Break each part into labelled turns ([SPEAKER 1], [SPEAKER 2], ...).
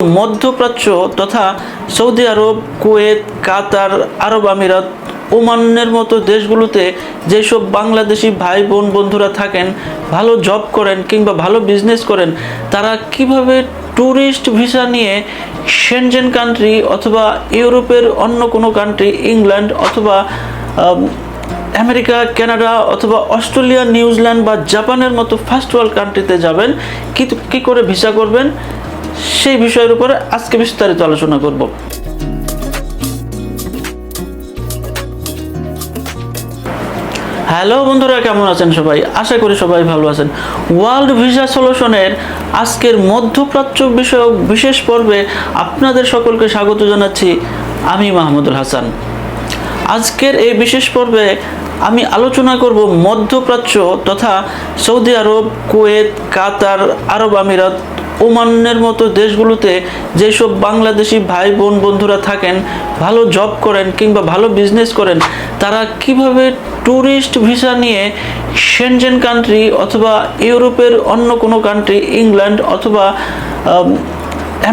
[SPEAKER 1] মধ্যপ্রাচ্য তথা সৌদি আরব, কুয়েত, কাতার, আরব আমিরাত, ওমানের মতো দেশগুলোতে যেসব বাংলাদেশি ভাই বোন বন্ধুরা থাকেন, ভালো জব করেন কিংবা ভালো বিজনেস করেন, তারা কিভাবে ট্যুরিস্ট ভিসা নিয়ে শেনজেন কান্ট্রি অথবা ইউরোপের অন্য কোনো কান্ট্রি, ইংল্যান্ড অথবা আমেরিকা, কানাডা অথবা অস্ট্রেলিয়া, নিউজিল্যান্ড বা জাপানের মতো ফার্স্ট ওয়ার্ল্ড কান্ট্রিতে যাবেন, কী করে ভিসা করবেন, সেই বিষয়ের উপরে আজকে বিস্তারিত আলোচনা করব। হ্যালো বন্ধুরা, কেমন আছেন সবাই? আশা করি সবাই ভালো আছেন। ওয়ার্ল্ড ভিসা সলিউশনের আজকের মধ্যপ্রাচ্য বিষয়ক বিশেষ পর্বে আপনাদের সকলকে স্বাগত জানাচ্ছি। আমি মাহমুদুল হাসান। আজকের এই বিশেষ পর্বে আমি আলোচনা করব মধ্যপ্রাচ্য তথা সৌদি আরব, কুয়েত, কাতার, আরব আমিরাত, ওমানের মতো দেশগুলোতে যেসব বাংলাদেশি ভাই বোন বন্ধুরা থাকেন, ভালো জব করেন কিংবা ভালো বিজনেস করেন, তারা কিভাবে ট্যুরিস্ট ভিসা নিয়ে শেনজেন কান্ট্রি অথবা ইউরোপের অন্য কোনো কান্ট্রি, ইংল্যান্ড অথবা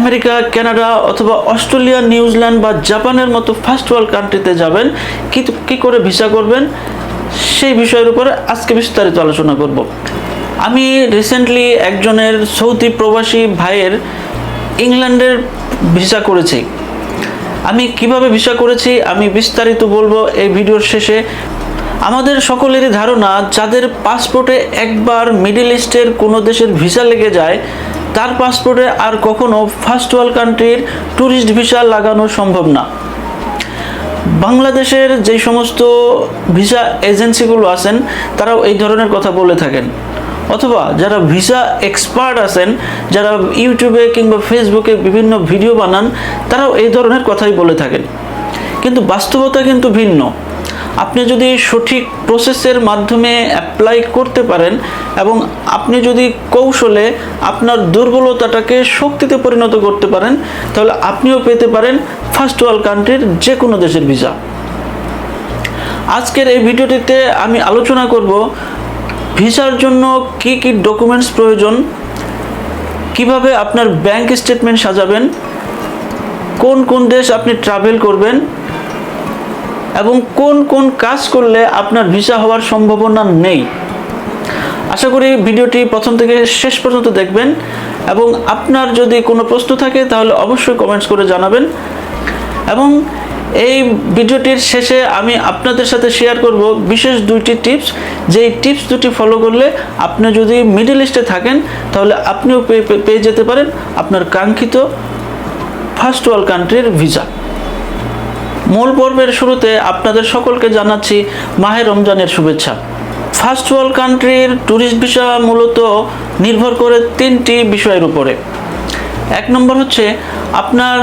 [SPEAKER 1] আমেরিকা, কানাডা অথবা অস্ট্রেলিয়া, নিউজিল্যান্ড বা জাপানের মতো ফার্স্ট ওয়ার্ল্ড কান্ট্রিতে যাবেন, কী করে ভিসা করবেন, সেই বিষয়ের উপরে আজকে বিস্তারিত আলোচনা করব। আমি রিসেন্টলি একজনের সৌদি প্রবাসী ভাইয়ের ইংল্যান্ডের ভিসা করেছি। আমি কিভাবে ভিসা করেছি আমি বিস্তারিত বলবো এই ভিডিওর শেষে। আমাদের সকলেরই ধারণা, যাদের পাসপোর্টে একবার মিডল ইস্টের কোনো দেশের ভিসা লেগে যায়, তার পাসপোর্টে আর কখনো ফার্স্ট ওয়ার্ল্ড কান্ট্রির ট্যুরিস্ট ভিসা লাগানো সম্ভব না। বাংলাদেশের যে সমস্ত ভিসা এজেন্সিগুলো আছেন, তারাও এই ধরনের কথা বলে থাকেন, অথবা যারা ভিসা এক্সপার্ট আছেন, যারা ইউটিউবে কিংবা ফেসবুকে বিভিন্ন ভিডিও বানান, তারাও এই ধরনের কথাই বলে থাকেন। কিন্তু বাস্তবতা কিন্তু ভিন্ন। আপনি যদি সঠিক প্রসেসের মাধ্যমে অ্যাপ্লাই করতে পারেন এবং আপনি যদি কৌশলে আপনার দুর্বলতাটাকে শক্তিতে পরিণত করতে পারেন, তাহলে আপনিও পেতে পারেন ফার্স্ট ওয়ার্ল্ড কান্ট্রির যে কোনো দেশের ভিসা। আজকের এই ভিডিওটিতে আমি আলোচনা করব ভিসার জন্য কি কি ডকুমেন্টস প্রয়োজন, কিভাবে আপনার ব্যাংক স্টেটমেন্ট সাজাবেন, কোন কোন দেশ আপনি ট্রাভেল করবেন এবং কোন কোন কাজ করলে আপনার ভিসা হওয়ার সম্ভাবনা নেই। আশা করি ভিডিওটি প্রথম থেকে শেষ পর্যন্ত দেখবেন এবং আপনার যদি কোনো প্রশ্ন থাকে তাহলে অবশ্যই কমেন্টস করে জানাবেন। এবং এই ভিডিওটির শেষে আমি আপনাদের সাথে শেয়ার করব বিশেষ দুইটি টিপস, যেই টিপস দুটি ফলো করলে আপনি যদি মিডল ইস্টে থাকেন তাহলে আপনিও পেয়ে যেতে পারেন আপনার কাঙ্ক্ষিত ফার্স্ট ওয়ার্ল্ড কান্ট্রির ভিসা। মূল পর্বের শুরুতে আপনাদের সকলকে জানাচ্ছি মাহে রমজানের শুভেচ্ছা। ফার্স্ট ওয়ার্ল্ড কান্ট্রির ট্যুরিস্ট ভিসা মূলত নির্ভর করে তিনটি বিষয়ের উপরে। এক নম্বর হচ্ছে, আপনার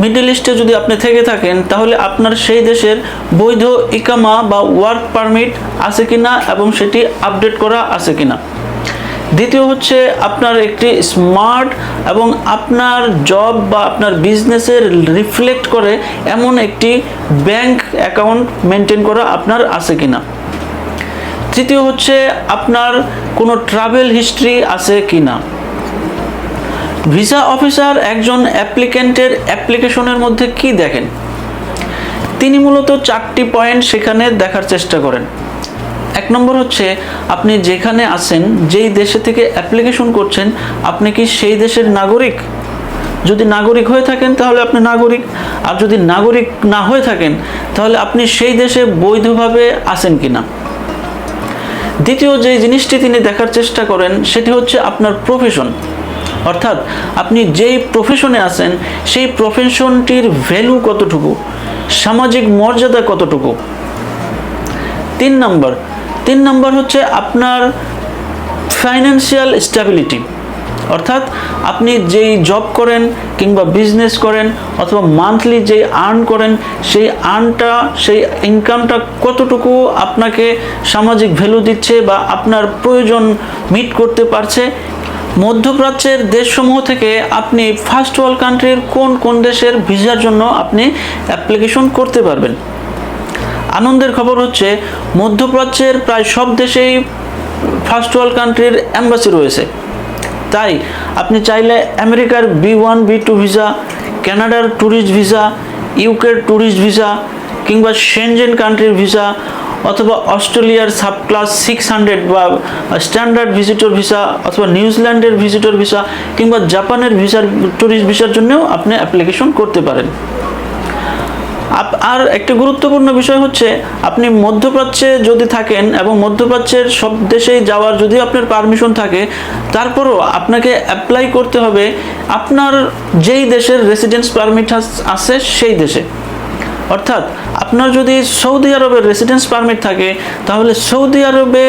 [SPEAKER 1] মিডল ইস্টে যদি আপনি থেকে থাকেন তাহলে আপনার সেই দেশের বৈধ ইকামা বা ওয়ার্ক পারমিট আছে কিনা এবং সেটি আপডেট করা আছে কিনা। দ্বিতীয় হচ্ছে, আপনার একটি স্মার্ট এবং আপনার জব বা আপনার বিজনেসের রিফ্লেক্ট করে এমন একটি ব্যাংক অ্যাকাউন্ট মেনটেন করা আপনার আছে কিনা। তৃতীয় হচ্ছে, আপনার কোনো ট্রাভেল হিস্ট্রি আছে কিনা। ভিসা অফিসার একজন অ্যাপ্লিক্যান্টের অ্যাপ্লিকেশনের মধ্যে কি দেখেন? তিনি মূলত 4টি পয়েন্ট সেখানে দেখার চেষ্টা করেন। এক নম্বর হচ্ছে, আপনি যেখানে আছেন, যেই দেশে থেকে অ্যাপ্লিকেশন করছেন, আপনি কি সেই দেশের নাগরিক? যদি নাগরিক হয়ে থাকেন তাহলে আপনি নাগরিক, আর যদি নাগরিক না হয়ে থাকেন তাহলে আপনি সেই দেশে বৈধভাবে আছেন কিনা। দ্বিতীয় যে জিনিসটি তিনি দেখার চেষ্টা করেন সেটি হচ্ছে আপনার প্রফেশন, অর্থাৎ আপনি যেই প্রফেশনে আছেন সেই প্রফেশনটির ভ্যালু কতটুকু, সামাজিক মর্যাদা কতটুকু। তিন নম্বর হচ্ছে আপনার ফাইন্যান্সিয়াল স্ট্যাবিলিটি, অর্থাৎ আপনি যেই জব করেন কিংবা বিজনেস করেন অথবা মান্থলি যেই আর্ন করেন, সেই আর্নটা, সেই ইনকামটা কতটুকু আপনাকে সামাজিক ভ্যালু দিচ্ছে বা আপনার প্রয়োজন মিট করতে পারছে। মধ্যপ্রাচ্যের দেশসমূহ থেকে আপনি ফার্স্ট ওয়ার্ল্ড কান্ট্রির কোন কোন দেশের ভিসার জন্য আপনি অ্যাপ্লিকেশন করতে পারবেন। আনন্দের খবর হচ্ছে, মধ্যপ্রাচ্যের প্রায় সব দেশেই ফার্স্ট ওয়ার্ল্ড কান্ট্রির এম্বাসি রয়েছে। তাই আপনি চাইলে আমেরিকার B1 B2 ভিসা, কানাডার ট্যুরিস্ট ভিসা, ইউকের ট্যুরিস্ট ভিসা কিংবা শেনজেন কান্ট্রির ভিসা অথবা অস্ট্রেলিয়ার সাব ক্লাস 600 বা স্ট্যান্ডার্ড ভিজিটর ভিসা অথবা নিউজিল্যান্ডের ভিজিটর ভিসা কিংবা জাপানের ভিসার ট্যুরিস্ট ভিসার জন্যও আপনি অ্যাপ্লিকেশন করতে পারেন। আর একটা গুরুত্বপূর্ণ বিষয় হচ্ছে, আপনি মধ্যপ্রাচ্যে যদি থাকেন এবং মধ্যপ্রাচ্যের সব দেশেই যাওয়ার যদি আপনার পারমিশন থাকে, তারপরও আপনাকে অ্যাপ্লাই করতে হবে আপনার যেই দেশের রেসিডেন্স পারমিট আছে সেই দেশে। অর্থাৎ আপনার যদি সৌদি আরবের রেসিডেন্স পারমিট থাকে, তাহলে সৌদি আরবে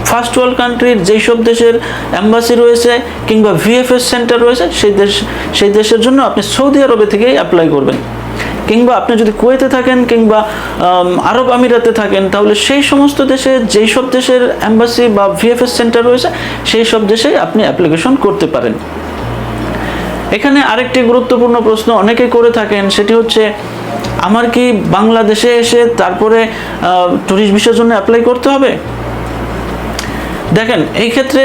[SPEAKER 1] ফার্স্ট ওয়ার্ল্ড কান্ট্রির যেই সব দেশের অ্যাম্বাসি রয়েছে কিংবা VFS সেন্টার রয়েছে সেই দেশের জন্য আপনি সৌদি আরবে থেকেই অ্যাপ্লাই করবেন। কিংবা আপনি যদি কুয়েতে থাকেন কিংবা আরব আমিরাতে থাকেন, তাহলে সেই সমস্ত দেশে যেই সব দেশের অ্যাম্বাসি বা VFS সেন্টার রয়েছে সেই সব দেশেই আপনি অ্যাপ্লিকেশন করতে পারেন। এখানে আরেকটি গুরুত্বপূর্ণ প্রশ্ন অনেকেই করে থাকেন, সেটি হচ্ছে আমার কি বাংলাদেশে এসে তারপরে ট্যুরিস্ট ভিসার জন্য অ্যাপ্লাই করতে হবে? দেখেন, এই ক্ষেত্রে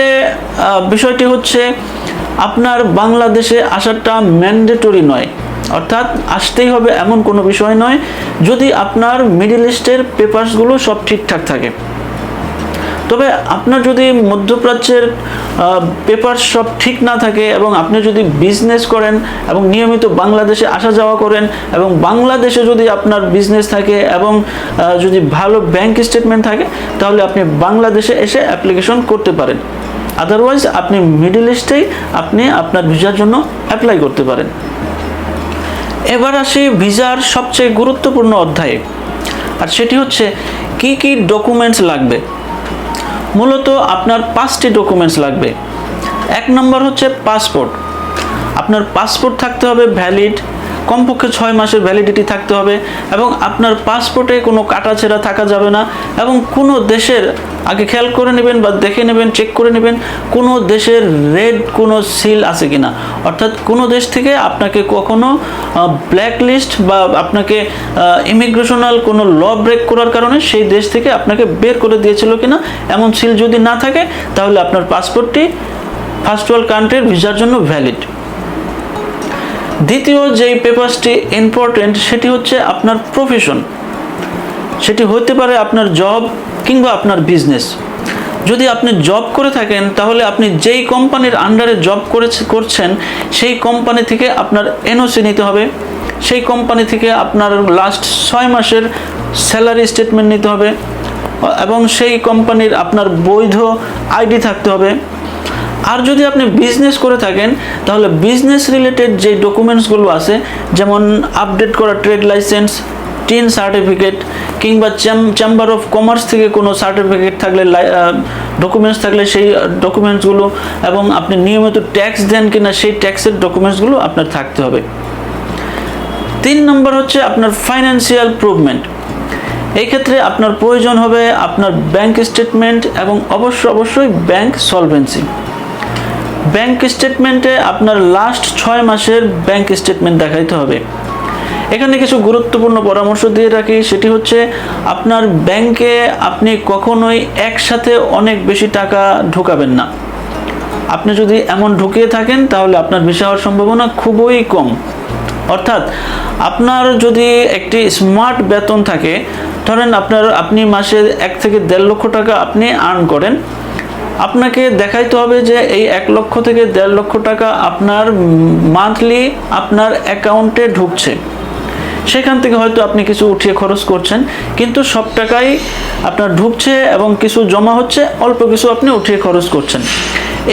[SPEAKER 1] বিষয়টি হচ্ছে আপনার বাংলাদেশে আসাটা ম্যান্ডেটরি নয়, অর্থাৎ আসতেই হবে এমন কোনো বিষয় নয়, যদি আপনার মিডল ইস্টের পেপারসগুলো সব ঠিকঠাক থাকে। তবে আপনার যদি মধ্যপ্রাচ্যের পেপার সব ঠিক না থাকে এবং আপনি যদি বিজনেস করেন এবং নিয়মিত বাংলাদেশে আসা যাওয়া করেন এবং বাংলাদেশে যদি আপনার বিজনেস থাকে এবং যদি ভালো ব্যাংক স্টেটমেন্ট থাকে, তাহলে আপনি বাংলাদেশে এসে অ্যাপ্লিকেশন করতে পারেন। আদারওয়াইজ আপনি মিডল ইস্টেই আপনি আপনার ভিসার জন্য অ্যাপ্লাই করতে পারেন। এবার আসি ভিসার সবচেয়ে গুরুত্বপূর্ণ অধ্যায়ে, আর সেটি হচ্ছে কি কি ডকুমেন্টস লাগবে। মূলত আপনার 5টি ডকুমেন্টস লাগবে। 1 নম্বর হচ্ছে পাসপোর্ট। আপনার পাসপোর্ট থাকতে হবে ভ্যালিড, কমপক্ষে 6 মাসের ভ্যালিডিটি থাকতে হবে এবং আপনার পাসপোর্টে কোনো কাটাছেঁড়া থাকা যাবে না এবং কোনো দেশের, আগে খেয়াল করে নেবেন বা দেখে নেবেন, চেক করে নেবেন কোনো দেশের রেড কোনো সিল আছে কিনা, অর্থাৎ কোনো দেশ থেকে আপনাকে কখনো ব্ল্যাক লিস্ট বা আপনাকে ইমিগ্রেশনাল কোনো ল ব্রেক করার কারণে সেই দেশ থেকে আপনাকে বের করে দিয়েছিল কিনা, এমন সিল যদি না থাকে তাহলে আপনার পাসপোর্টটি ফার্স্ট ওয়ার্ল্ড কান্ট্রির ভিসার জন্য ভ্যালিড। দ্বিতীয় যেই পেপারসটি ইম্পর্টেন্ট সেটি হচ্ছে আপনার প্রফেশন। সেটি হতে পারে আপনার জব কিংবা আপনার বিজনেস। যদি আপনি জব করে থাকেন তাহলে আপনি যেই কোম্পানির আন্ডারে জব করছেন সেই কোম্পানি থেকে আপনার NOC নিতে হবে, সেই কোম্পানি থেকে আপনার লাস্ট 6 মাসের স্যালারি স্টেটমেন্ট নিতে হবে এবং সেই কোম্পানির আপনার বৈধ ID থাকতে হবে। আর যদি আপনি বিজনেস করে থাকেন তাহলে বিজনেস রিলেটেড যে ডকুমেন্টসগুলো আছে, যেমন আপডেট করা ট্রেড লাইসেন্স, টিন সার্টিফিকেট কিংবা চেম্বার অফ কমার্স থেকে কোনো সার্টিফিকেট থাকলে, ডকুমেন্টস থাকলে সেই ডকুমেন্টসগুলো, এবং আপনি নিয়মিত ট্যাক্স দেন কিনা সেই ট্যাক্সের ডকুমেন্টসগুলো আপনার থাকতে হবে। 3 নম্বর হচ্ছে আপনার ফাইন্যান্সিয়াল প্রুভমেন্ট। এই ক্ষেত্রে আপনার প্রয়োজন হবে আপনার ব্যাংক স্টেটমেন্ট এবং অবশ্যই ব্যাংক সলভেন্সি। ব্যাংক স্টেটমেন্টে আপনার লাস্ট 6 মাসের ব্যাংক স্টেটমেন্ট দেখাইতে হবে। এখানে কিছু গুরুত্বপূর্ণ পরামর্শ দিয়ে রাখি, সেটি হচ্ছে আপনার ব্যাংকে আপনি কখনোই একসাথে অনেক বেশি টাকা ঢোকাবেন না। আপনি যদি এমন ঢুকিয়ে থাকেন তাহলে আপনার ভিসা হওয়ার সম্ভাবনা খুবই কম। অর্থাৎ আপনার যদি একটি স্মার্ট বেতন থাকে, ধরেন আপনি মাসে 1 থেকে 1.5 লক্ষ টাকা আপনি আর্ন করেন, আপনাকে দেখাইতে হবে যে এই 1 লক্ষ থেকে 1.5 লক্ষ টাকা আপনার মান্থলি আপনার অ্যাকাউন্টে ঢুকছে। সেখান থেকে হয়তো আপনি কিছু উঠিয়ে খরচ করছেন, কিন্তু সব টাকাই আপনার ঢুকছে এবং কিছু জমা হচ্ছে, অল্প কিছু আপনি উঠিয়ে খরচ করছেন।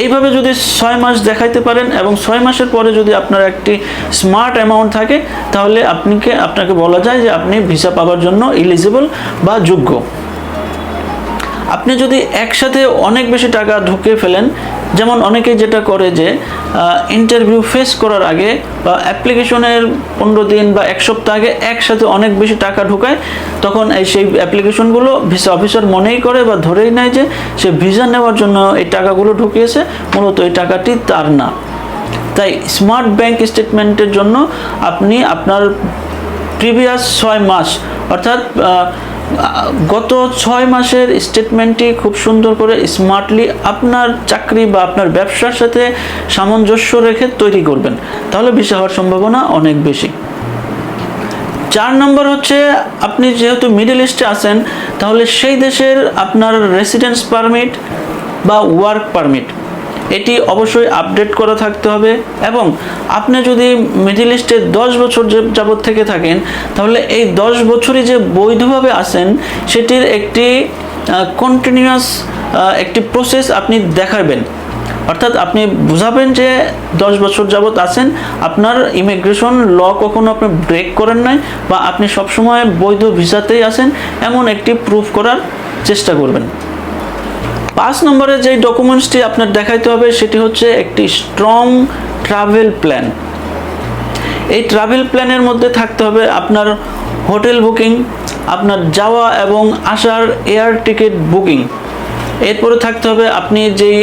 [SPEAKER 1] এইভাবে যদি 6 মাস দেখাইতে পারেন এবং 6 মাসের পরে যদি আপনার একটি স্মার্ট অ্যামাউন্ট থাকে, তাহলে আপনাকে বলা যায় যে আপনি ভিসা পাওয়ার জন্য এলিজিবল বা যোগ্য। আপনি যদি একসাথে অনেক বেশি টাকা ঢুকিয়ে ফেলেন, যেমন অনেকেই যেটা করে যে ইন্টারভিউ ফেস করার আগে বা অ্যাপ্লিকেশনের 15 দিন বা 1 সপ্তাহ আগে একসাথে অনেক বেশি টাকা ঢুকায়, তখন সেই অ্যাপ্লিকেশনগুলো ভিসা অফিসার মনেই করে বা ধরেই নেয় যে সে ভিসা নেওয়ার জন্য এই টাকাগুলো ঢুকিয়েছে, মূলত এই টাকাটি তার না। তাই স্মার্ট ব্যাংক স্টেটমেন্টের জন্য আপনি আপনার প্রিভিয়াস 6 মাস অর্থাৎ গত 6 মাসের স্টেটমেন্টটি খুব সুন্দর করে স্মার্টলি আপনার চাকরি বা আপনার ব্যবসার সাথে সামঞ্জস্য রেখে তৈরি করবেন, তাহলে ভিসা হওয়ার সম্ভাবনা অনেক বেশি। 4 নম্বর হচ্ছে, আপনি যেহেতু মিডল ইস্টে আছেন, তাহলে সেই দেশের আপনার রেসিডেন্স পারমিট বা ওয়ার্ক পারমিট এটি অবশ্যই আপডেট করা থাকতে হবে। এবং আপনি যদি মিডল ইস্টে 10 বছর যাবত থেকে থাকেন, তাহলে এই 10 বছরই যে বৈধভাবে আছেন সেটির একটি কন্টিনিউয়াস একটি প্রসেস আপনি দেখাবেন। অর্থাৎ আপনি বুঝাবেন যে 10 বছর যাবত আছেন, আপনার ইমিগ্রেশন ল কখনো আপনি ব্রেক করেন নাই, বা আপনি সবসময় বৈধ ভিসাতেই আছেন, এমন একটি প্রুফ করার চেষ্টা করবেন। 5 নম্বরে যেই ডকুমেন্টসটি আপনার দেখাইতে হবে সেটি হচ্ছে একটি স্ট্রং ট্রাভেল প্ল্যান। এই ট্রাভেল প্ল্যানের মধ্যে থাকতে হবে আপনার হোটেল বুকিং, আপনার যাওয়া এবং আসার এয়ার টিকিট বুকিং। এরপরে থাকতে হবে আপনি যেই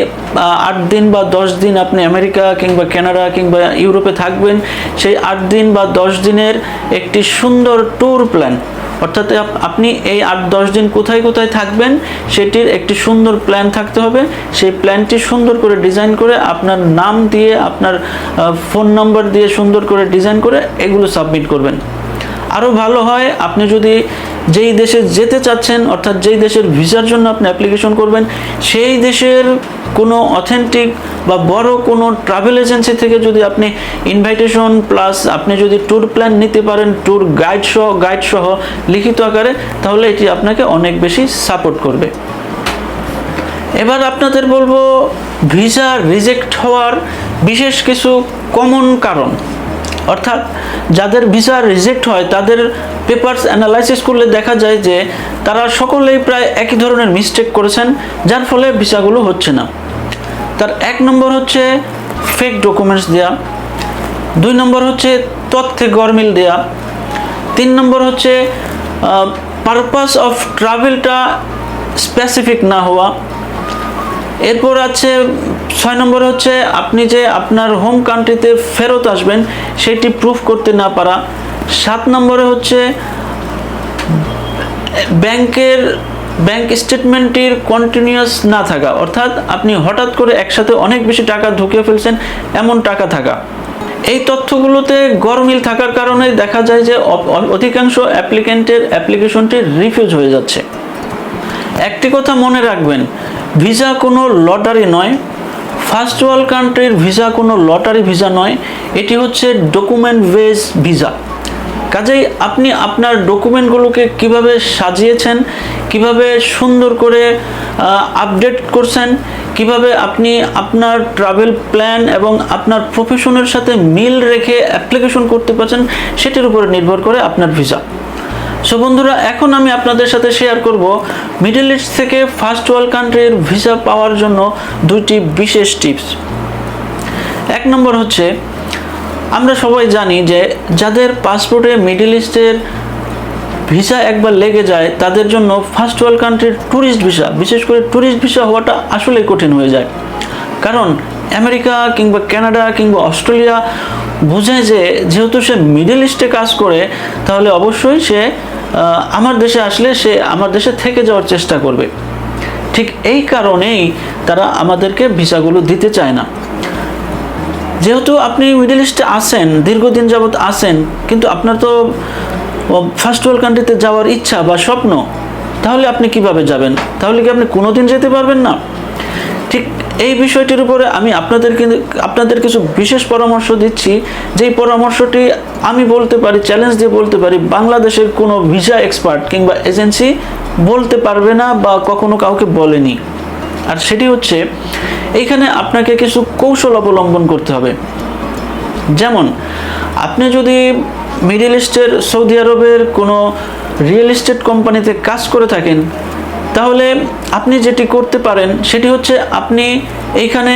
[SPEAKER 1] 8 দিন বা 10 দিন আপনি আমেরিকা কিংবা কানাডা কিংবা ইউরোপে থাকবেন, সেই 8 দিন বা 10 দিনের একটি সুন্দর ট্যুর প্ল্যান। অর্থাৎ আপনি এই 8-10 দিন কোথায় কোথায় থাকবেন সেটির একটি সুন্দর প্ল্যান থাকতে হবে। সেই প্ল্যানটি সুন্দর করে ডিজাইন করে আপনার নাম দিয়ে, আপনার ফোন নাম্বার দিয়ে সুন্দর করে ডিজাইন করে এগুলো সাবমিট করবেন। আরও ভালো হয় আপনি যদি যেই দেশে যেতে চাচ্ছেন, অর্থাৎ যেই দেশের ভিসার জন্য আপনি অ্যাপ্লিকেশন করবেন, সেই দেশের কোনো অথেন্টিক বা বড় কোনো ট্রাভেল এজেন্সি থেকে যদি আপনি ইনভাইটেশন প্লাস আপনি যদি ট্যুর প্ল্যান নিতে পারেন, ট্যুর গাইড সহ লিখিত আকারে, তাহলে এটি আপনাকে অনেক বেশি সাপোর্ট করবে। এবার আপনাদের বলবো ভিসা রিজেক্ট হওয়ার বিশেষ কিছু কমন কারণ। অর্থাৎ যাদের ভিসা রিজেক্ট হয় তাদের পেপারস অ্যানালাইসিস করলে দেখা যায় যে তারা সকলেই প্রায় একই ধরনের মিস্টেক করেছেন, যার ফলে ভিসাগুলো হচ্ছে না। তার 1 নম্বর হচ্ছে ফেক ডকুমেন্টস দেয়া, 2 নম্বর হচ্ছে তথ্যে গরমিল দেয়া, 3 নম্বর হচ্ছে পারপাস অফ ট্রাভেলটা স্পেসিফিক না হওয়া, এরপর আছে 6 নম্বর হচ্ছে আপনি যে আপনার হোম কান্ট্রিতে ফেরত আসবেন সেটি প্রুফ করতে না পারা, 7 নম্বরে হচ্ছে ব্যাংক স্টেটমেন্টটির কন্টিনিউয়াস না থাকা, অর্থাৎ আপনি হঠাৎ করে একসাথে অনেক বেশি টাকা ঢুকিয়ে ফেলছেন এমন টাকা থাকা। এই তথ্যগুলোতে গরমিল থাকার কারণে দেখা যায় যে অধিকাংশ অ্যাপ্লিকেন্টের অ্যাপ্লিকেশনটি রিফিউজ হয়ে যাচ্ছে। একটি কথা মনে রাখবেন, ভিসা কোনো লটারি নয়। ফার্স্ট ওয়ার্ল্ড কান্ট্রির ভিসা কোনো লটারি ভিসা নয়, এটি হচ্ছে ডকুমেন্ট বেস ভিসা। কাজেই আপনি আপনার ডকুমেন্টগুলোকে কিভাবে সাজিয়েছেন, কিভাবে সুন্দর করে আপডেট করছেন, কিভাবে আপনি আপনার ট্রাভেল প্ল্যান এবং আপনার প্রফেশনের সাথে মিল রেখে অ্যাপ্লিকেশন করতে পারছেন, সেটির উপরে নির্ভর করে আপনার ভিসা। সো বন্ধুরা, এখন আমি আপনাদের সাথে শেয়ার করব মিডল ইস্ট থেকে ফার্স্ট ওয়ার্ল্ড কান্ট্রির ভিসা পাওয়ার জন্য 2টি বিশেষ টিপস। 1 নম্বর হচ্ছে, আমরা সবাই জানি যে যাদের পাসপোর্টে মিডল ইস্টের ভিসা একবার লেগে যায় তাদের জন্য ফার্স্ট ওয়ার্ল্ড কান্ট্রির ট্যুরিস্ট ভিসা, বিশেষ করে ট্যুরিস্ট ভিসা হওয়াটা আসলেই কঠিন হয়ে যায়। কারণ আমেরিকা কিংবা কানাডা কিংবা অস্ট্রেলিয়া বোঝায় যে যেহেতু সে মিডল ইস্টে কাজ করে, তাহলে অবশ্যই সে আমার দেশে আসলে সে আমার দেশে থেকে যাওয়ার চেষ্টা করবে। ঠিক এই কারণেই তারা আমাদেরকে ভিসাগুলো দিতে চায় না। যেহেতু আপনি মিডল ইস্টে আছেন, দীর্ঘদিন যাবৎ আছেন, কিন্তু আপনার তো ফার্স্ট ওয়ার্ল্ড কান্ট্রিতে যাওয়ার ইচ্ছা বা স্বপ্ন, তাহলে আপনি কিভাবে যাবেন? তাহলে কি আপনি কোনোদিন যেতে পারবেন না? ঠিক এই বিষয়টির উপরে আমি আপনাদের কিছু বিশেষ পরামর্শ দিচ্ছি, যেই পরামর্শটি আমি বলতে পারি, চ্যালেঞ্জ দিয়ে বলতে পারি, বাংলাদেশের কোনো ভিসা এক্সপার্ট কিংবা এজেন্সি বলতে পারবে না বা কখনো কাউকে বলেনি। আর সেটি হচ্ছে, এইখানে আপনাকে কিছু কৌশল অবলম্বন করতে হবে। যেমন আপনি যদি মিডল ইস্টের সৌদি আরবের কোনো রিয়েল এস্টেট কোম্পানিতে কাজ করে থাকেন, তাহলে আপনি যেটি করতে পারেন সেটি হচ্ছে আপনি এইখানে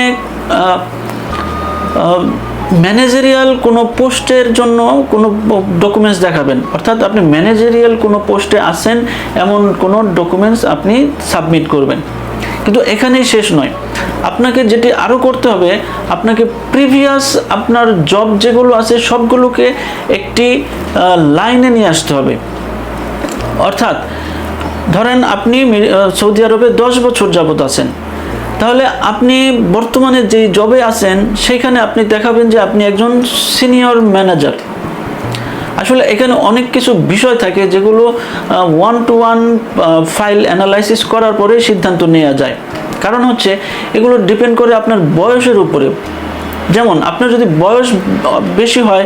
[SPEAKER 1] ম্যানেজারিয়াল কোনো পোস্টের জন্য কোনো ডকুমেন্টস দেখাবেন। অর্থাৎ আপনি ম্যানেজারিয়াল কোনো পোস্টে আছেন এমন কোনো ডকুমেন্টস আপনি সাবমিট করবেন। কিন্তু এখানেই শেষ নয়, আপনাকে যেটি আরও করতে হবে, আপনাকে প্রিভিয়াস আপনার জব যেগুলো আছে সবগুলোকে একটি লাইনে নিয়ে আসতে হবে। অর্থাৎ ধরেন আপনি সৌদি আরবে 10 বছর যাবত আছেন, তাহলে আপনি বর্তমানে যেই জবে আছেন সেখানে আপনি দেখাবেন যে আপনি একজন সিনিয়র ম্যানেজার। আসলে এখানে অনেক কিছু বিষয় থাকে যেগুলো 1-to-1 ফাইল অ্যানালাইসিস করার পরে সিদ্ধান্ত নেওয়া যায়। কারণ হচ্ছে এগুলো ডিপেন্ড করে আপনার বয়সের উপরে। যেমন আপনার যদি বয়স বেশি হয়,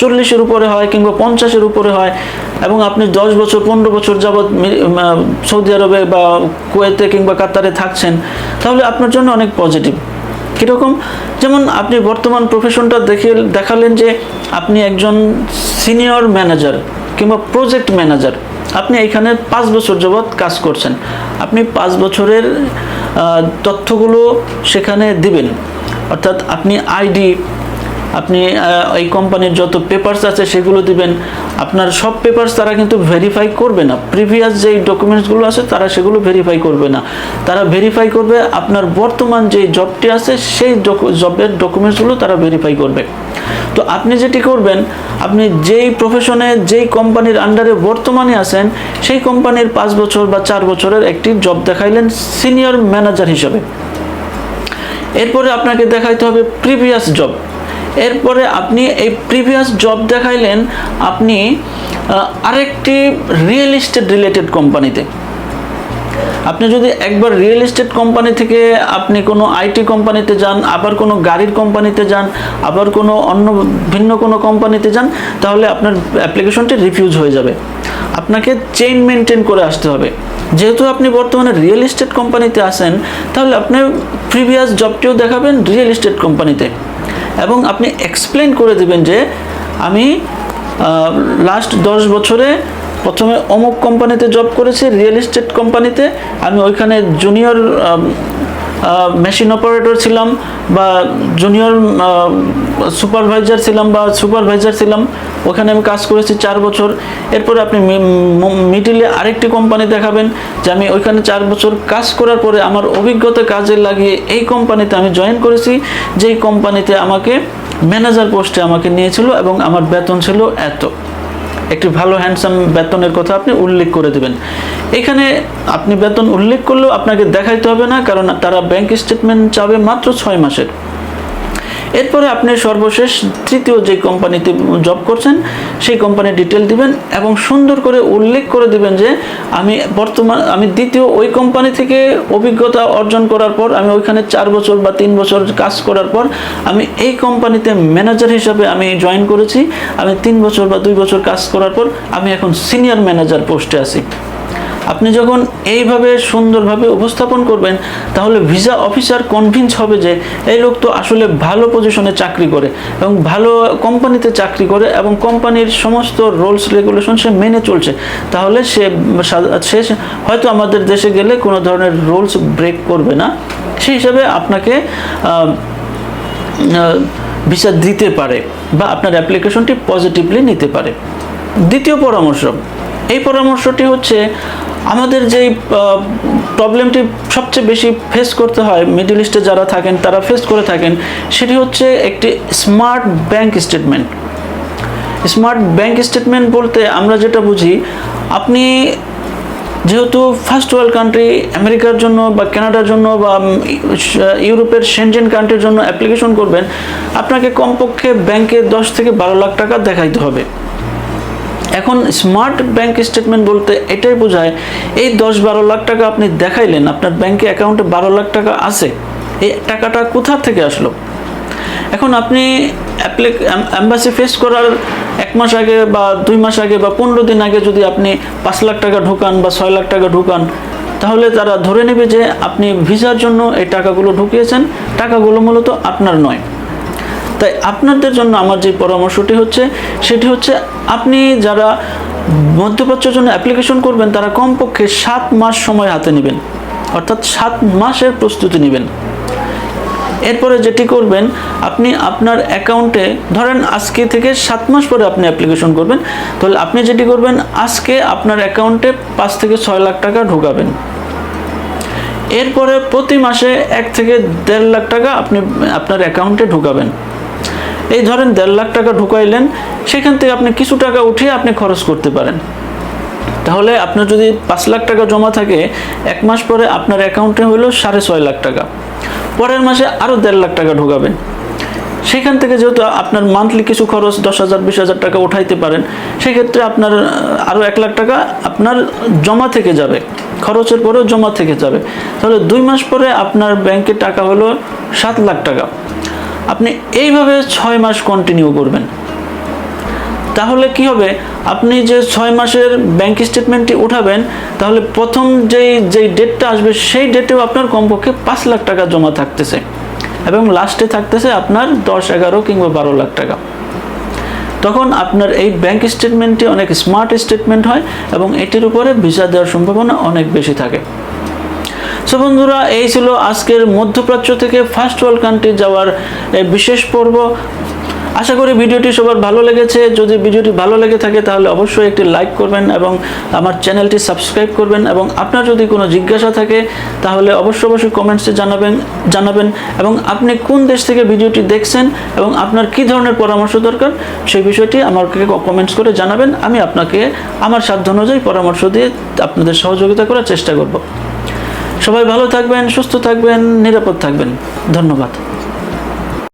[SPEAKER 1] 40-এর উপরে হয় কিংবা 50-এর উপরে হয়, এবং আপনি 10 বছর 15 বছর যাবৎ সৌদি আরবে বা কুয়েতে কিংবা কাতারে থাকছেন, তাহলে আপনার জন্য অনেক পজিটিভ। কীরকম? যেমন আপনি বর্তমান প্রফেশনটা দেখালেন যে আপনি একজন সিনিয়র ম্যানেজার কিংবা প্রজেক্ট ম্যানেজার, আপনি এখানে 5 বছর যাবৎ কাজ করছেন। আপনি 5 বছরের তথ্যগুলো সেখানে দিবেন, অর্থাৎ আপনি আইডি, আপনি এই কোম্পানির যত পেপারস আছে সেগুলো দিবেন। আপনার সব পেপারস তারা কিন্তু ভেরিফাই করবে না, প্রিভিয়াস যেই ডকুমেন্টসগুলো আছে তারা সেগুলো ভেরিফাই করবে না। তারা ভেরিফাই করবে আপনার বর্তমান যেই জবটি আছে সেই জবের ডকুমেন্টসগুলো তারা ভেরিফাই করবে। তো আপনি যেটি করবেন, আপনি যেই প্রফেশনে যেই কোম্পানির আন্ডারে বর্তমানে আছেন সেই কোম্পানির 5 বছর বা 4 বছরের একটি জব দেখাইলেন সিনিয়র ম্যানেজার হিসেবে। এরপরে আপনাকে দেখাইতে হবে প্রিভিয়াস জব। এরপরে আপনি এই প্রিভিয়াস জব দেখাইলেন আপনি আরেকটি রিয়েল এস্টেট রিলেটেড কোম্পানিতে। আপনি যদি একবার রিয়েল এস্টেট কোম্পানি থেকে আপনি কোনো আইটি কোম্পানিতে যান, আবার কোনো গাড়ির কোম্পানিতে যান, আবার কোনো অন্য ভিন্ন কোনো কোম্পানিতে যান, তাহলে আপনার অ্যাপ্লিকেশনটি রিফিউজ হয়ে যাবে। আপনাকে চেইন মেনটেন করে আসতে হবে। যেহেতু আপনি বর্তমানে রিয়েল এস্টেট কোম্পানিতে আছেন, তাহলে আপনি প্রিভিয়াস জবটিও দেখাবেন রিয়েল এস্টেট কোম্পানিতে, এবং আপনি এক্সপ্লেন করে দেবেন যে আমি লাস্ট 10 বছরে প্রথমে অমুক কোম্পানিতে জব করেছি, রিয়েল এস্টেট কোম্পানিতে। আমি ওইখানে জুনিয়র মেশিন অপারেটর ছিলাম বা জুনিয়র সুপারভাইজার ছিলাম বা সুপারভাইজার ছিলাম, ওখানে আমি কাজ করেছি 4 বছর। এরপরে আপনি মিডিলে আরেকটি কোম্পানি দেখাবেন যে আমি ওইখানে 4 বছর কাজ করার পরে আমার অভিজ্ঞতা কাজে লাগিয়ে এই কোম্পানিতে আমি জয়েন করেছি, যেই কোম্পানিতে আমাকে ম্যানেজার পোস্টে আমাকে নিয়েছিল এবং আমার বেতন ছিল এত। একটি ভালো হ্যান্ডসাম বেতনের কথা আপনি উল্লেখ করে দেবেন। এখানে আপনি বেতন উল্লেখ করলেও আপনাকে দেখাইতে হবে না, কারণ তারা ব্যাংক স্টেটমেন্ট চাবে মাত্র 6 মাসের। এরপরে আপনি সর্বশেষ তৃতীয় যে কোম্পানিতে জব করছেন সেই কোম্পানির ডিটেল দিবেন এবং সুন্দর করে উল্লেখ করে দিবেন যে আমি দ্বিতীয় ওই কোম্পানি থেকে অভিজ্ঞতা অর্জন করার পর, আমি ওইখানে 4 বছর বা 3 বছর কাজ করার পর আমি এই কোম্পানিতে ম্যানেজার হিসাবে আমি জয়েন করেছি। আমি 3 বছর বা 2 বছর কাজ করার পর আমি এখন সিনিয়র ম্যানেজার পোস্টে আছি। আপনি যখন এইভাবে সুন্দরভাবে উপস্থাপন করবেন, তাহলে ভিসা অফিসার কনভিন্স হবে যে এই লোক তো আসলে ভালো পজিশনে চাকরি করে এবং ভালো কোম্পানিতে চাকরি করে এবং কোম্পানির সমস্ত রুলস রেগুলেশন সে মেনে চলছে। তাহলে সে হয়তো আমাদের দেশে গেলে কোনো ধরনের রুলস ব্রেক করবে না, সেই হিসাবে আপনাকে ভিসা দিতে পারে বা আপনার অ্যাপ্লিকেশনটি পজিটিভলি নিতে পারে। দ্বিতীয় পরামর্শ, এই পরামর্শটি হচ্ছে আমাদের যেই প্রবলেমটি সবচেয়ে বেশি ফেস করতে হয়, মিডল ইস্টে যারা থাকেন তারা ফেস করে থাকেন, সেটি হচ্ছে একটি smart bank statement. Smart bank statement বলতে আমরা যেটা বুঝি, আপনি যেহেতু ফার্স্ট ওয়ার্ল্ড কান্ট্রি আমেরিকার জন্য বা কানাডার জন্য বা ইউরোপের সেনজেন কান্ট্রির জন্য অ্যাপ্লিকেশন করবেন, আপনাকে কমপক্ষে ব্যাংকে 10 থেকে 12 লাখ টাকা দেখাইতে হবে। এখন স্মার্ট ব্যাংক স্টেটমেন্ট বলতে এটাই বোঝায়, এই 10-12 লাখ টাকা আপনি দেখাইলেন, আপনার ব্যাংকে অ্যাকাউন্টে 12 লাখ টাকা আছে, এই টাকাটা কোথা থেকে আসলো? এখন আপনি এম্বাসি ফেস করার 1 মাস আগে বা 2 মাস আগে বা 15 দিন আগে যদি আপনি 5 লাখ টাকা ঢুকান বা 6 লাখ টাকা ঢুকান, তাহলে তারা ধরে নেবে যে আপনি ভিসার জন্য এই টাকাগুলো ঢুকিয়েছেন, টাকাগুলো মূলত আপনার নয়। তাই আপনাদের জন্য আমার যে পরামর্শটি হচ্ছে সেটি হচ্ছে, আপনি যারা মধ্যপ্রাচ্যের জন্য অ্যাপ্লিকেশন করবেন তারা কমপক্ষে 7 মাস সময় হাতে নেবেন, অর্থাৎ 7 মাসের প্রস্তুতি নেবেন। এরপরে যেটি করবেন, আপনি আপনার অ্যাকাউন্টে ধরেন আজকে থেকে 7 মাস পরে আপনি অ্যাপ্লিকেশন করবেন, তাহলে আপনি যেটি করবেন, আজকে আপনার অ্যাকাউন্টে 5 থেকে 6 লাখ টাকা ঢোকাবেন। এরপরে প্রতি মাসে 1 থেকে 1.5 লাখ টাকা আপনি আপনার অ্যাকাউন্টে ঢোকাবেন। এই ধরেন 1.5 লাখ টাকা ঢুকাইলেন, সেখান থেকে আপনি কিছু টাকা উঠিয়ে আপনি খরচ করতে পারেন। তাহলে আপনার যদি 5 লাখ টাকা জমা থাকে, 1 মাস পরে আপনার অ্যাকাউন্টে হলো 6.5 লাখ টাকা, পরের মাসে আরও 1.5 লাখ টাকা ঢোকাবেন। সেখান থেকে যেহেতু আপনার মান্থলি কিছু খরচ 10,000 20,000 টাকা উঠাইতে পারেন, সেক্ষেত্রে আপনার আরও 1 লাখ টাকা আপনার জমা থেকে যাবে, খরচের পরেও জমা থেকে যাবে। তাহলে 2 মাস পরে আপনার ব্যাংকে টাকা হলো 7 লাখ টাকা। আপনি এইভাবে 6 মাস কন্টিনিউ করবেন। তাহলে কি হবে, আপনি যে 6 মাসের ব্যাংক স্টেটমেন্টটি উঠাবেন, তাহলে প্রথম যেই ডেটটা আসবে সেই ডেটেও আপনার কমপক্ষে 5 লাখ টাকা জমা থাকতেছে এবং লাস্টে থাকতেছে আপনার 10, 11 কিংবা 12 লাখ টাকা। তখন আপনার এই ব্যাংক স্টেটমেন্টটি অনেক স্মার্ট স্টেটমেন্ট হয় এবং এটির উপরে ভিসা দেওয়ার সম্ভাবনা অনেক বেশি থাকে। সো বন্ধুরা, এই ছিল আজকের মধ্যপ্রাচ্য থেকে ফার্স্ট ওয়ার্ল্ড কান্ট্রি যাওয়ার এই বিশেষ পর্ব। আশা করি ভিডিওটি সবার ভালো লেগেছে। যদি ভিডিওটি ভালো লেগে থাকে তাহলে অবশ্যই একটি লাইক করবেন এবং আমার চ্যানেলটি সাবস্ক্রাইব করবেন, এবং আপনার যদি কোনো জিজ্ঞাসা থাকে তাহলে অবশ্যই কমেন্টসে জানাবেন এবং আপনি কোন দেশ থেকে ভিডিওটি দেখছেন এবং আপনার কী ধরনের পরামর্শ দরকার সেই বিষয়টি আমাকে কমেন্টস করে জানাবেন। আমি আপনাকে আমার সাধ্য অনুযায়ী পরামর্শ দিয়ে আপনাদের সহযোগিতা করার চেষ্টা করব। সবাই ভালো থাকবেন, সুস্থ থাকবেন, নিরাপদ থাকবেন। ধন্যবাদ।